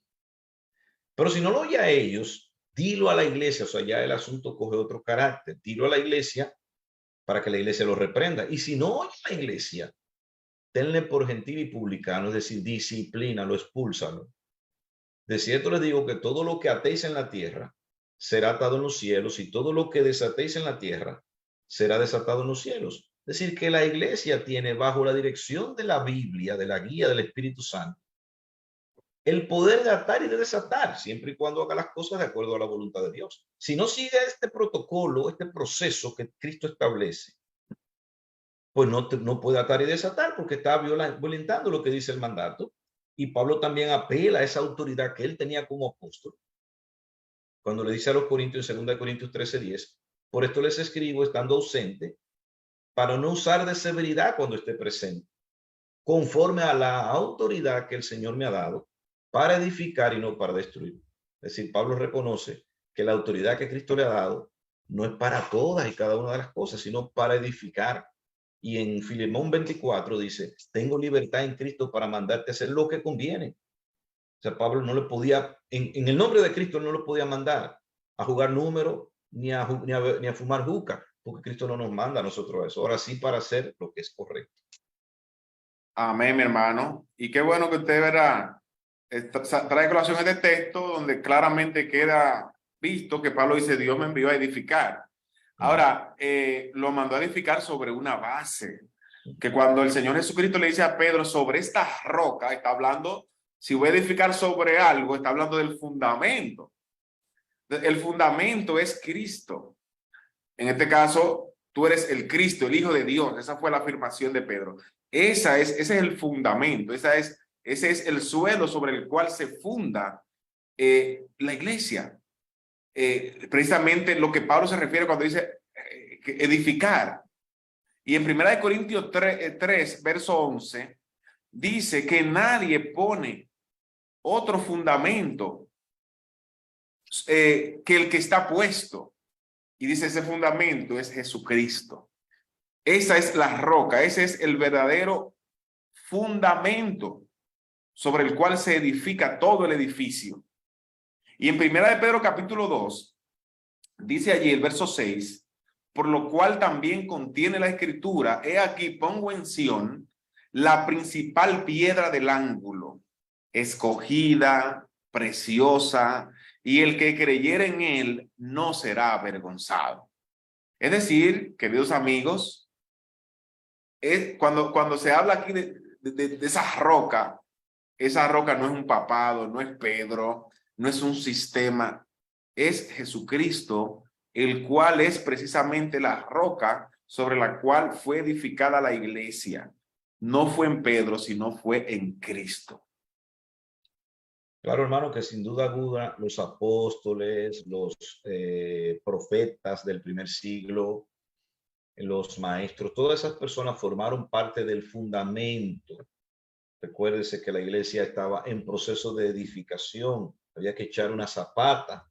Pero si no lo oye a ellos, dilo a la iglesia. O sea, ya el asunto coge otro carácter. Dilo a la iglesia para que la iglesia lo reprenda. Y si no oye a la iglesia, tenle por gentil y publicano, es decir, disciplínalo, expúlsalo. De cierto les digo que todo lo que atéis en la tierra será atado en los cielos, y todo lo que desatéis en la tierra será desatado en los cielos. Es decir, que la iglesia tiene, bajo la dirección de la Biblia, de la guía del Espíritu Santo, el poder de atar y de desatar, siempre y cuando haga las cosas de acuerdo a la voluntad de Dios. Si no sigue este protocolo, este proceso que Cristo establece, pues no puede atar y desatar, porque está violentando lo que dice el mandato. Y Pablo también apela a esa autoridad que él tenía como apóstol, cuando le dice a los Corintios en 2 Corintios 13:10, por esto les escribo estando ausente, para no usar de severidad cuando esté presente, conforme a la autoridad que el Señor me ha dado, para edificar y no para destruir. Es decir, Pablo reconoce que la autoridad que Cristo le ha dado no es para todas y cada una de las cosas, sino para edificar. Y en Filemón 24 dice, tengo libertad en Cristo para mandarte a hacer lo que conviene. O sea, Pablo no le podía, en el nombre de Cristo no lo podía mandar a jugar número ni a fumar juca, porque Cristo no nos manda a nosotros eso. Ahora sí, para hacer lo que es correcto. Amén, mi hermano. Y qué bueno que usted verá, trae colación este texto donde claramente queda visto que Pablo dice, Dios me envió a edificar. Ahora, lo mandó a edificar sobre una base, que cuando el Señor Jesucristo le dice a Pedro, sobre esta roca, está hablando, si voy a edificar sobre algo, está hablando del fundamento. El fundamento es Cristo. En este caso, tú eres el Cristo, el Hijo de Dios. Esa fue la afirmación de Pedro. Ese es el fundamento, ese es el suelo sobre el cual se funda la iglesia. Precisamente lo que Pablo se refiere cuando dice edificar. Y en 1 Corintios 3, verso 11, dice que nadie pone otro fundamento que el que está puesto. Y dice, ese fundamento es Jesucristo. Esa es la roca, ese es el verdadero fundamento sobre el cual se edifica todo el edificio. Y en Primera de Pedro capítulo 2, dice allí el verso 6, por lo cual también contiene la escritura, he aquí pongo en Sión la principal piedra del ángulo, escogida, preciosa, y el que creyere en él no será avergonzado. Es decir, queridos amigos, cuando se habla aquí de esa roca no es un papado, no es Pedro, no es un sistema, es Jesucristo, el cual es precisamente la roca sobre la cual fue edificada la iglesia. No fue en Pedro, sino fue en Cristo. Claro, hermano, que sin duda alguna los apóstoles, los profetas del primer siglo, los maestros, todas esas personas formaron parte del fundamento. Recuérdese que la iglesia estaba en proceso de edificación, había que echar una zapata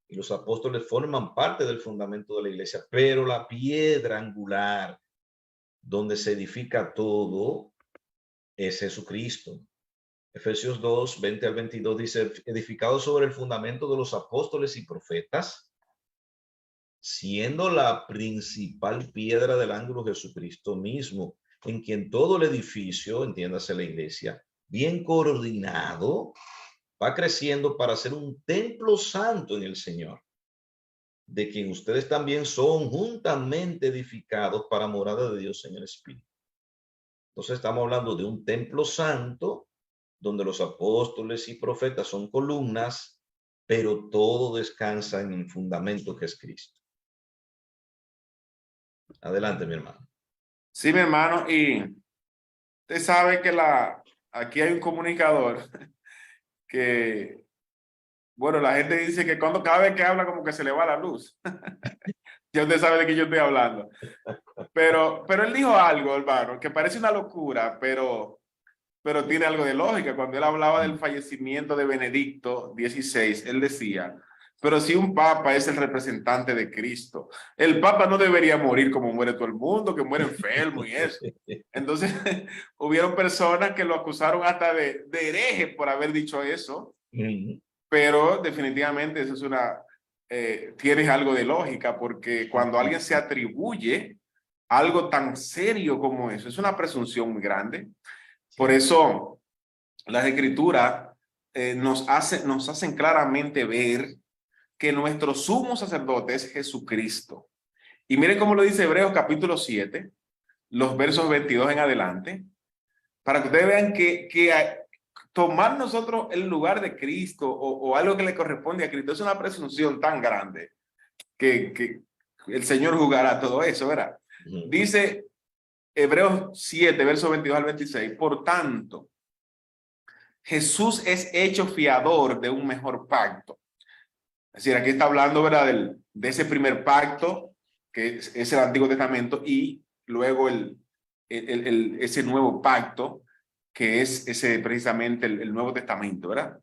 y los apóstoles forman parte del fundamento de la iglesia, pero la piedra angular donde se edifica todo es Jesucristo. Efesios 2, 20 al 22 dice, edificado sobre el fundamento de los apóstoles y profetas, siendo la principal piedra del ángulo Jesucristo mismo, en quien todo el edificio, entiéndase la iglesia, bien coordinado, va creciendo para ser un templo santo en el Señor, de quien ustedes también son juntamente edificados para morada de Dios en el Espíritu. Entonces estamos hablando de un templo santo, donde los apóstoles y profetas son columnas, pero todo descansa en el fundamento que es Cristo. Adelante, mi hermano. Sí, mi hermano, y usted sabe que aquí hay un comunicador que, bueno, la gente dice que cada vez que habla como que se le va la luz. Ya usted sabe de qué yo estoy hablando. Pero él dijo algo, hermano, que parece una locura, pero tiene algo de lógica. Cuando él hablaba del fallecimiento de Benedicto XVI, él decía, pero si un papa es el representante de Cristo, el papa no debería morir como muere todo el mundo, que muere enfermo y eso. Entonces, hubieron personas que lo acusaron hasta de hereje por haber dicho eso, pero definitivamente eso es tienes algo de lógica, porque cuando alguien se atribuye algo tan serio como eso, es una presunción muy grande. Por eso las escrituras nos hacen claramente ver que nuestro sumo sacerdote es Jesucristo. Y miren cómo lo dice Hebreos capítulo 7, los versos 22 en adelante, para que ustedes vean que tomar nosotros el lugar de Cristo o algo que le corresponde a Cristo es una presunción tan grande que el Señor juzgará todo eso, ¿verdad? Dice Hebreos 7, versos 22 al 26, por tanto, Jesús es hecho fiador de un mejor pacto. Es decir, aquí está hablando, ¿verdad?, de ese primer pacto, que es el Antiguo Testamento, y luego ese nuevo pacto, que es precisamente el Nuevo Testamento, ¿verdad?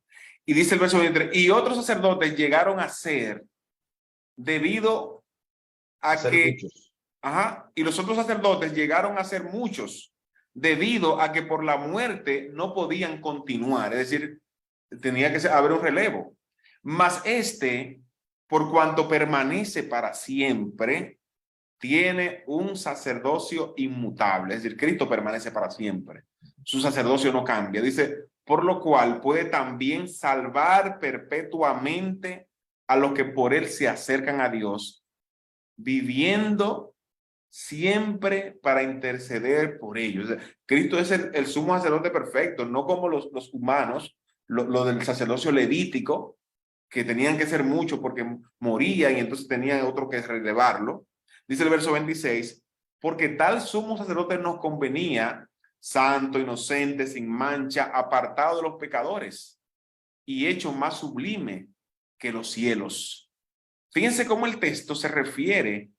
Y dice el verso 23, y otros sacerdotes llegaron a ser debido a que... Muchos. Ajá, y los otros sacerdotes llegaron a ser muchos debido a que por la muerte no podían continuar, es decir, tenía que haber un relevo. Mas por cuanto permanece para siempre, tiene un sacerdocio inmutable, es decir, Cristo permanece para siempre, su sacerdocio no cambia. Dice, por lo cual puede también salvar perpetuamente a los que por él se acercan a Dios, viviendo siempre para interceder por ellos. Cristo es el sumo sacerdote perfecto, no como los humanos, lo del sacerdocio levítico, que tenían que ser muchos porque morían y entonces tenían otro que relevarlo. Dice el verso 26, porque tal sumo sacerdote nos convenía, santo, inocente, sin mancha, apartado de los pecadores y hecho más sublime que los cielos. Fíjense cómo el texto se refiere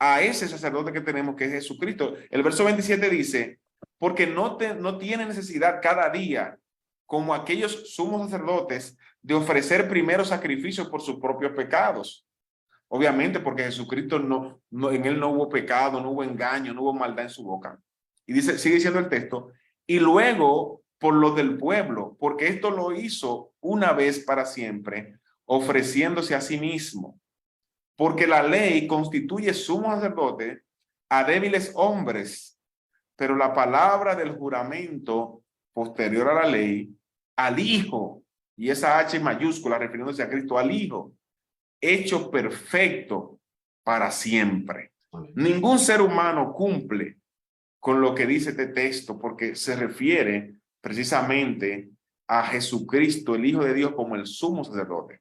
a ese sacerdote que tenemos, que es Jesucristo. El verso 27 dice, porque no tiene necesidad cada día, como aquellos sumos sacerdotes, de ofrecer primero sacrificios por sus propios pecados. Obviamente porque Jesucristo en él no hubo pecado, no hubo engaño, no hubo maldad en su boca. Y dice, sigue diciendo el texto, y luego por lo del pueblo, porque esto lo hizo una vez para siempre, ofreciéndose a sí mismo. Porque la ley constituye sumo sacerdote a débiles hombres, pero la palabra del juramento posterior a la ley, al Hijo, y esa H mayúscula refiriéndose a Cristo, al Hijo, hecho perfecto para siempre. Amén. Ningún ser humano cumple con lo que dice este texto, porque se refiere precisamente a Jesucristo, el Hijo de Dios, como el sumo sacerdote.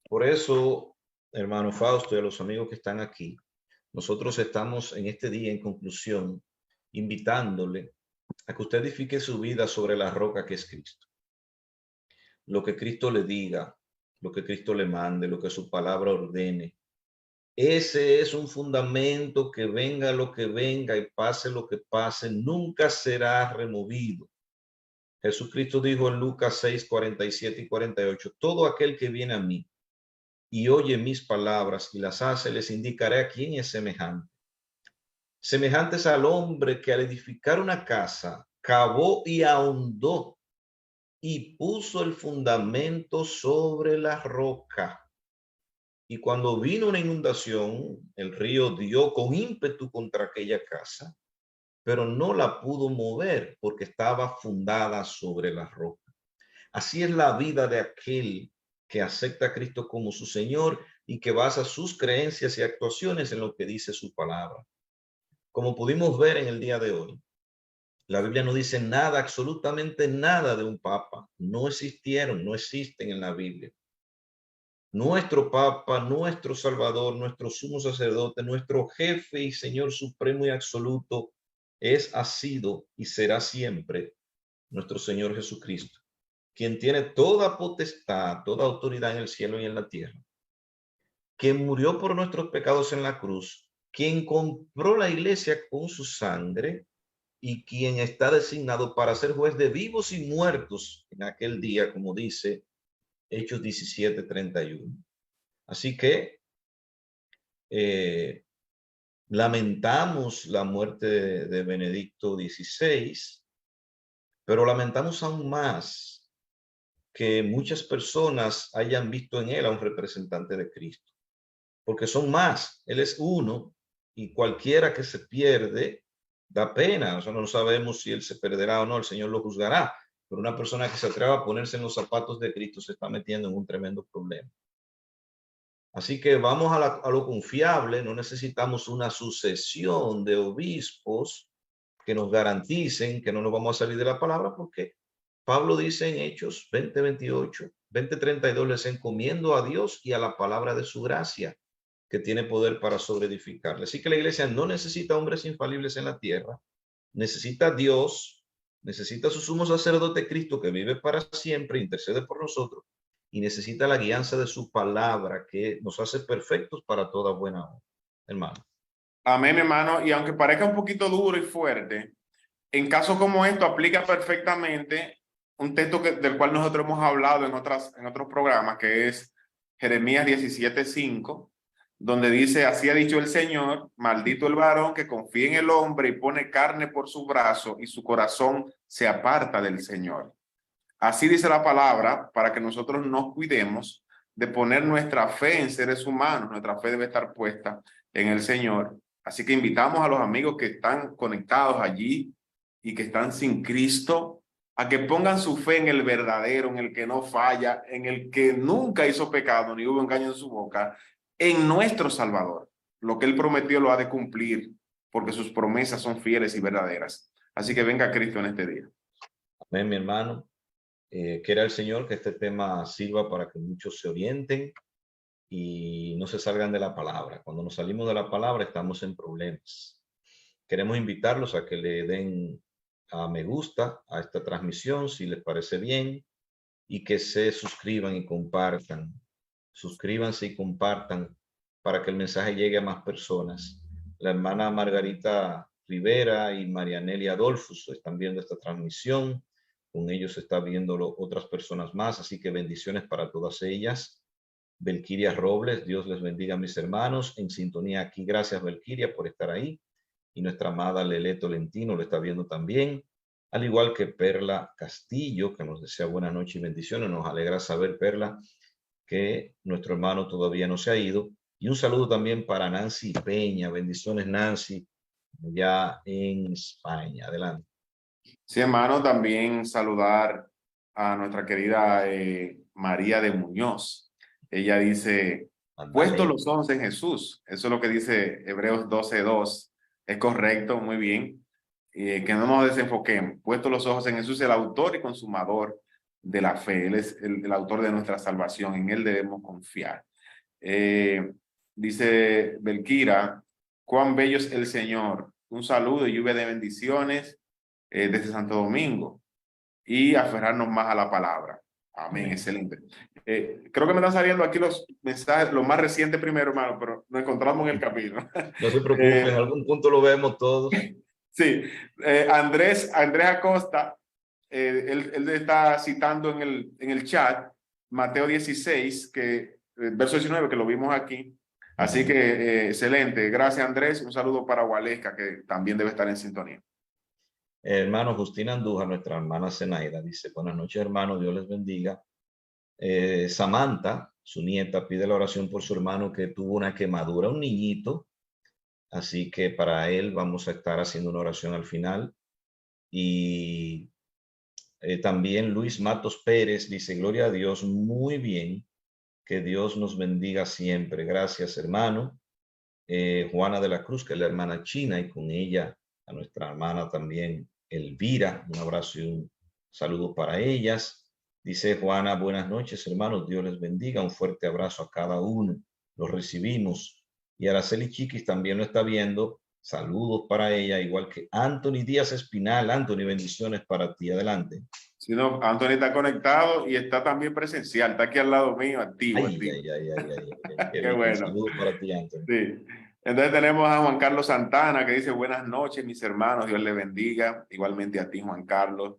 Por eso, hermano Fausto y a los amigos que están aquí, nosotros estamos en este día, en conclusión, invitándole a que usted edifique su vida sobre la roca que es Cristo. Lo que Cristo le diga, lo que Cristo le mande, lo que su palabra ordene. Ese es un fundamento que venga lo que venga y pase lo que pase, nunca será removido. Jesucristo dijo en Lucas 6, 47 y 48, todo aquel que viene a mí y oye mis palabras y las hace, les indicaré a quién es semejante. Semejantes al hombre que al edificar una casa, cavó y ahondó y puso el fundamento sobre la roca. Y cuando vino una inundación, el río dio con ímpetu contra aquella casa, pero no la pudo mover porque estaba fundada sobre la roca. Así es la vida de aquel que acepta a Cristo como su Señor y que basa sus creencias y actuaciones en lo que dice su palabra. Como pudimos ver en el día de hoy, la Biblia no dice nada, absolutamente nada de un papa. No existieron, no existen en la Biblia. Nuestro Papa, nuestro Salvador, nuestro sumo sacerdote, nuestro jefe y Señor supremo y absoluto ha sido y será siempre nuestro Señor Jesucristo, quien tiene toda potestad, toda autoridad en el cielo y en la tierra, quien murió por nuestros pecados en la cruz, quien compró la iglesia con su sangre y quien está designado para ser juez de vivos y muertos en aquel día, como dice Hechos 17:31. Así que lamentamos la muerte de Benedicto XVI, pero lamentamos aún más que muchas personas hayan visto en él a un representante de Cristo, porque son más, él es uno y cualquiera que se pierde da pena. Nosotros no sabemos si él se perderá o no, el Señor lo juzgará, pero una persona que se atreva a ponerse en los zapatos de Cristo se está metiendo en un tremendo problema. Así que vamos a lo confiable, no necesitamos una sucesión de obispos que nos garanticen que no nos vamos a salir de la palabra, porque Pablo dice en Hechos 20:28, 20:32, les encomiendo a Dios y a la palabra de su gracia, que tiene poder para sobreedificarle. Así que la iglesia no necesita hombres infalibles en la tierra, necesita a Dios, necesita a su sumo sacerdote Cristo, que vive para siempre, intercede por nosotros, y necesita la guianza de su palabra, que nos hace perfectos para toda buena obra. Hermano. Amén, hermano. Y aunque parezca un poquito duro y fuerte, en casos como esto aplica perfectamente un texto del cual nosotros hemos hablado en otros programas, que es Jeremías 17:5, donde dice, así ha dicho el Señor, maldito el varón que confía en el hombre y pone carne por su brazo y su corazón se aparta del Señor. Así dice la palabra, para que nosotros nos cuidemos de poner nuestra fe en seres humanos. Nuestra fe debe estar puesta en el Señor. Así que invitamos a los amigos que están conectados allí y que están sin Cristo, a que pongan su fe en el verdadero, en el que no falla, en el que nunca hizo pecado ni hubo engaño en su boca, en nuestro Salvador. Lo que Él prometió lo ha de cumplir, porque sus promesas son fieles y verdaderas. Así que venga Cristo en este día. Amén, mi hermano. Quiera el Señor que este tema sirva para que muchos se orienten y no se salgan de la palabra. Cuando nos salimos de la palabra estamos en problemas. Queremos invitarlos a que le den a me gusta a esta transmisión si les parece bien, y que se suscriban y compartan. Suscríbanse y compartan para que el mensaje llegue a más personas. La hermana Margarita Rivera y Marianelli Adolfus están viendo esta transmisión. Con ellos está viéndolo otras personas más, así que bendiciones para todas ellas. Belkiria Robles, Dios les bendiga a mis hermanos en sintonía aquí. Gracias, Belkiria, por estar ahí. Y nuestra amada Lele Tolentino lo está viendo también, al igual que Perla Castillo, que nos desea buenas noches y bendiciones. Nos alegra saber, Perla, que nuestro hermano todavía no se ha ido. Y un saludo también para Nancy Peña. Bendiciones, Nancy, ya en España. Adelante. Sí, hermano, también saludar a nuestra querida María de Muñoz. Ella dice, puesto los ojos en Jesús. Eso es lo que dice Hebreos 12:2. Es correcto, muy bien. Que no nos desenfoquemos. Puesto los ojos en Jesús, el autor y consumador de la fe. Él es el autor de nuestra salvación. En él debemos confiar. Dice Belkira, cuán bello es el Señor. Un saludo y lluvia de bendiciones desde Santo Domingo. Y aferrarnos más a la palabra. Amén. Amén. Excelente. Creo que me están saliendo aquí los mensajes, los más recientes primero, hermano, pero nos encontramos en el camino. No se preocupen, en algún punto lo vemos todos. Sí, Andrés Acosta, él está citando en el chat Mateo 16, verso 19, que lo vimos aquí. Así que excelente. Gracias, Andrés. Un saludo para Gualesca, que también debe estar en sintonía. Hermano Justina Andújar, nuestra hermana Zenaida, dice, buenas noches, hermano, Dios les bendiga. Samantha, su nieta, pide la oración por su hermano que tuvo una quemadura, un niñito. Así que para él vamos a estar haciendo una oración al final. Y también Luis Matos Pérez dice, gloria a Dios, muy bien, que Dios nos bendiga siempre. Gracias, hermano. Juana de la Cruz, que es la hermana china, y con ella a nuestra hermana también Elvira. Un abrazo y un saludo para ellas. Dice Juana, buenas noches, hermanos, Dios les bendiga. Un fuerte abrazo a cada uno. Los recibimos. Y Araceli Chiquis también lo está viendo. Saludos para ella, igual que Anthony Díaz Espinal. Anthony, bendiciones para ti. Adelante. Sí, no, Anthony está conectado y está también presencial. Está aquí al lado mío, activo. Ay. Qué bueno. Saludos para ti, Anthony. Sí. Entonces tenemos a Juan Carlos Santana que dice, buenas noches, mis hermanos, Dios les bendiga. Igualmente a ti, Juan Carlos.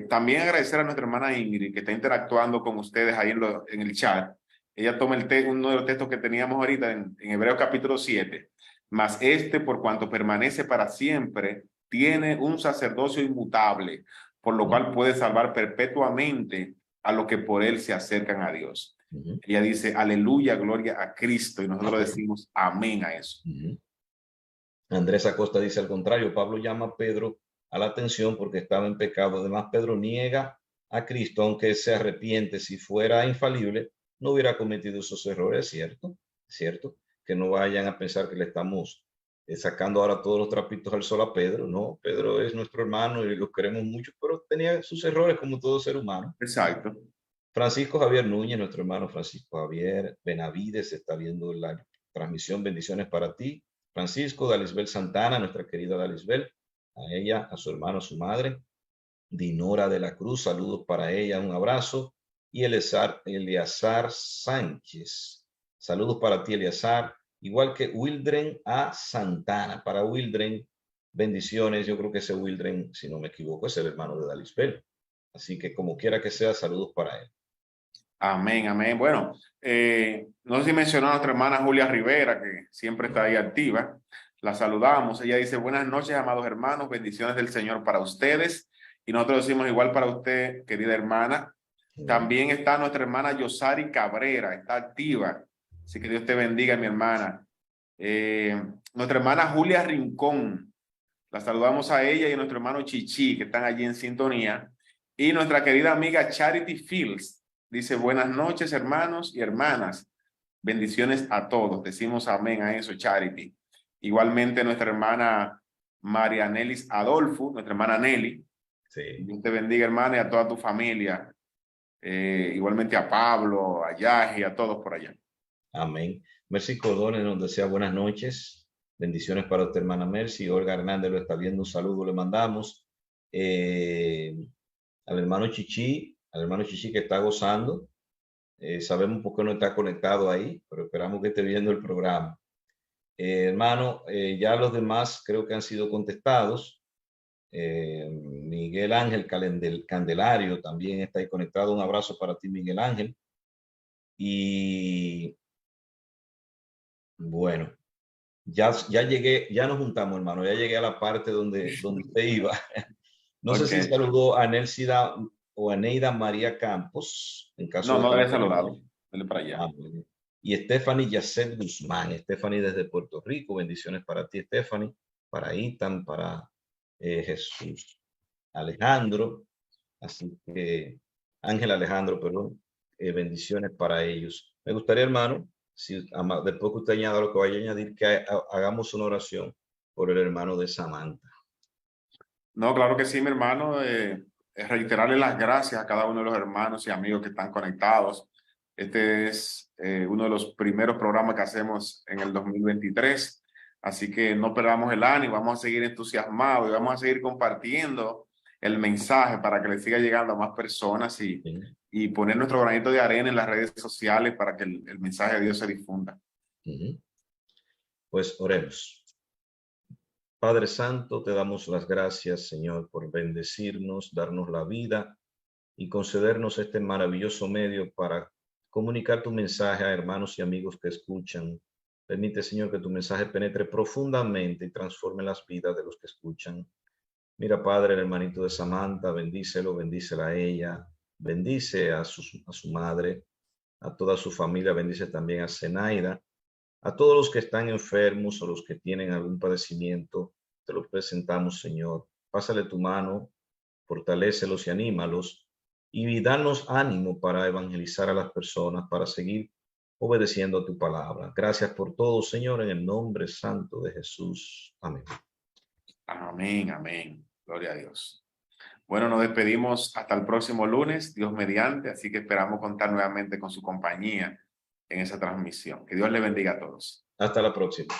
También agradecer a nuestra hermana Ingrid, que está interactuando con ustedes ahí en el chat. Ella toma uno de los textos que teníamos ahorita en Hebreos capítulo 7. Mas por cuanto permanece para siempre, tiene un sacerdocio inmutable, por lo cual puede salvar perpetuamente a los que por él se acercan a Dios. Ella dice, aleluya, gloria a Cristo, y nosotros decimos amén a eso. Andrés Acosta dice, al contrario, Pablo llama a Pedro a la atención porque estaba en pecado. Además, Pedro niega a Cristo, aunque se arrepiente. Si fuera infalible, no hubiera cometido esos errores, ¿cierto? ¿Cierto? Que no vayan a pensar que le estamos sacando ahora todos los trapitos al sol a Pedro. No, Pedro es nuestro hermano y lo queremos mucho, pero tenía sus errores como todo ser humano. Exacto. Francisco Javier Núñez, nuestro hermano Francisco Javier Benavides, está viendo la transmisión. Bendiciones para ti. Francisco, Dalisbel Santana, nuestra querida Dalisbel, a ella, a su hermano, a su madre. Dinora de la Cruz, saludos para ella, un abrazo. Y Eleazar Sánchez, saludos para ti, Eleazar. Igual que Wildren A. Santana. Para Wildren, bendiciones. Yo creo que ese Wildren, si no me equivoco, es el hermano de Dalisbel. Así que como quiera que sea, saludos para él. Amén, amén. Bueno, no sé si mencionó a nuestra hermana Julia Rivera, que siempre está ahí activa. La saludamos. Ella dice, buenas noches, amados hermanos. Bendiciones del Señor para ustedes. Y nosotros decimos igual para usted, querida hermana. También está nuestra hermana Yosari Cabrera, está activa. Así que Dios te bendiga, mi hermana. Nuestra hermana Julia Rincón, la saludamos a ella y a nuestro hermano Chichi, que están allí en sintonía. Y nuestra querida amiga Charity Fields dice, buenas noches, hermanos y hermanas. Bendiciones a todos. Decimos amén a eso, Charity. Igualmente nuestra hermana María Nelis Adolfo, nuestra hermana Nelly. Sí. Dios te bendiga, hermana, y a toda tu familia. Igualmente a Pablo, a Yaji, a todos por allá. Amén. Mercy Cordone nos desea buenas noches. Bendiciones para usted, hermana Mercy. Olga Hernández lo está viendo. Un saludo le mandamos. Al hermano Chichi que está gozando. Sabemos por qué no está conectado ahí, pero esperamos que esté viendo el programa. Hermano, ya los demás creo que han sido contestados. Miguel Ángel Candelario también está ahí conectado. Un abrazo para ti, Miguel Ángel. Y bueno, ya llegué, ya nos juntamos, hermano. Ya llegué a la parte donde usted iba. No sé si Ok. saludó a Nelsida o a Neida María Campos, en caso No, de no que le he lo saludado. tenga. Dele para Ah, allá. bueno. Y Stephanie Yacet Guzmán. Stephanie desde Puerto Rico. Bendiciones para ti, Stephanie. Para Itan, para Jesús Alejandro. Así que, Ángel Alejandro, perdón. Bendiciones para ellos. Me gustaría, hermano, si después que usted añada lo que vaya a añadir, que hagamos una oración por el hermano de Samantha. No, claro que sí, mi hermano. Reiterarle las gracias a cada uno de los hermanos y amigos que están conectados. Este es uno de los primeros programas que hacemos en el 2023. Así que no perdamos el ánimo, vamos a seguir entusiasmados y vamos a seguir compartiendo el mensaje para que le siga llegando a más personas ¿Sí? y poner nuestro granito de arena en las redes sociales para que el mensaje de Dios se difunda. Pues oremos. Padre Santo, te damos las gracias, Señor, por bendecirnos, darnos la vida y concedernos este maravilloso medio para comunicar tu mensaje a hermanos y amigos que escuchan. Permite, Señor, que tu mensaje penetre profundamente y transforme las vidas de los que escuchan. Mira, Padre, el hermanito de Samantha, bendícelo, bendícela a ella, bendice a su madre, a toda su familia, bendice también a Zenaida, a todos los que están enfermos o los que tienen algún padecimiento, te los presentamos, Señor. Pásale tu mano, fortalécelos y anímalos y danos ánimo para evangelizar a las personas, para seguir obedeciendo a tu palabra. Gracias por todo, Señor, en el nombre santo de Jesús. Amén. Amén, amén. Gloria a Dios. Bueno, nos despedimos hasta el próximo lunes, Dios mediante, así que esperamos contar nuevamente con su compañía en esa transmisión. Que Dios le bendiga a todos. Hasta la próxima.